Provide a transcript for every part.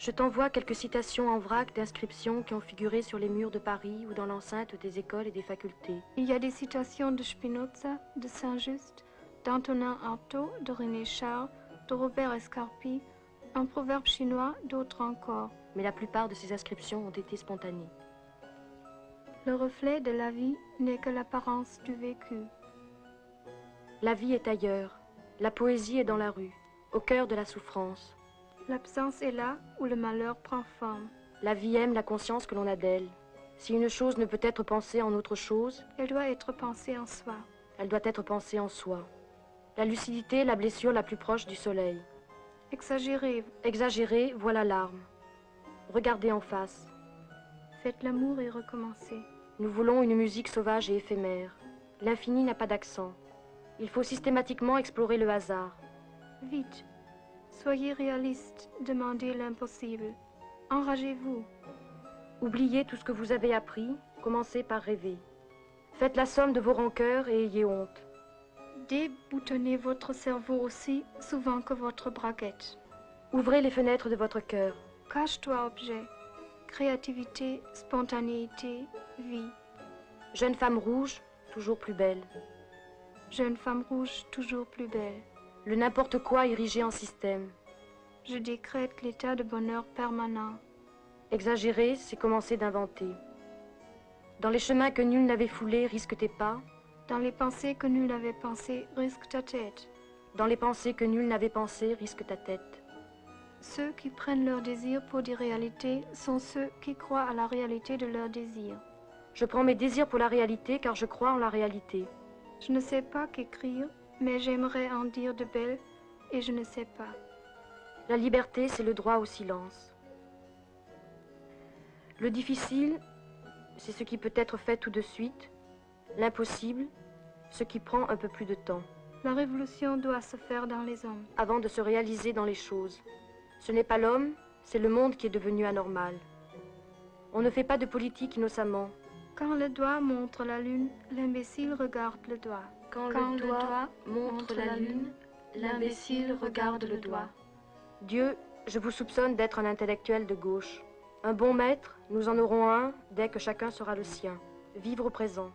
Je t'envoie quelques citations en vrac d'inscriptions qui ont figuré sur les murs de Paris ou dans l'enceinte des écoles et des facultés. Il y a des citations de Spinoza, de Saint-Just, d'Antonin Artaud, de René Char, de Robert Escarpi, un proverbe chinois, d'autres encore. Mais la plupart de ces inscriptions ont été spontanées. Le reflet de la vie n'est que l'apparence du vécu. La vie est ailleurs. La poésie est dans la rue, au cœur de la souffrance. L'absence est là où le malheur prend forme. La vie aime la conscience que l'on a d'elle. Si une chose ne peut être pensée en autre chose, elle doit être pensée en soi. Elle doit être pensée en soi. La lucidité est la blessure la plus proche du soleil. Exagérez. Exagérez, voilà l'arme. Regardez en face. Faites l'amour et recommencez. Nous voulons une musique sauvage et éphémère. L'infini n'a pas d'accent. Il faut systématiquement explorer le hasard. Vite. Soyez réaliste, demandez l'impossible. Enragez-vous. Oubliez tout ce que vous avez appris, commencez par rêver. Faites la somme de vos rancœurs et ayez honte. Déboutonnez votre cerveau aussi souvent que votre braguette. Ouvrez les fenêtres de votre cœur. Cache-toi, objet. Créativité, spontanéité, vie. Jeune femme rouge, toujours plus belle. Jeune femme rouge, toujours plus belle. Le n'importe quoi érigé en système. Je décrète l'état de bonheur permanent. Exagérer, c'est commencer d'inventer. Dans les chemins que nul n'avait foulés, risque tes pas. Dans les pensées que nul n'avait pensées, risque ta tête. Dans les pensées que nul n'avait pensées, risque ta tête. Ceux qui prennent leurs désirs pour des réalités sont ceux qui croient à la réalité de leurs désirs. Je prends mes désirs pour la réalité car je crois en la réalité. Je ne sais pas qu'écrire, mais j'aimerais en dire de belles et je ne sais pas. La liberté, c'est le droit au silence. Le difficile, c'est ce qui peut être fait tout de suite. L'impossible, ce qui prend un peu plus de temps. La révolution doit se faire dans les hommes. Avant de se réaliser dans les choses. Ce n'est pas l'homme, c'est le monde qui est devenu anormal. On ne fait pas de politique innocemment. Quand le doigt montre la lune, l'imbécile regarde le doigt. Quand le doigt montre la lune, l'imbécile regarde le doigt. Dieu, je vous soupçonne d'être un intellectuel de gauche. Un bon maître, nous en aurons un dès que chacun sera le sien. Vivre au présent.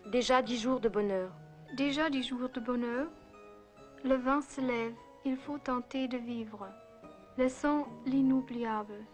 Déjà 10 jours de bonheur. Déjà 10 jours de bonheur. Le vent se lève, il faut tenter de vivre. Laissons l'inoubliable.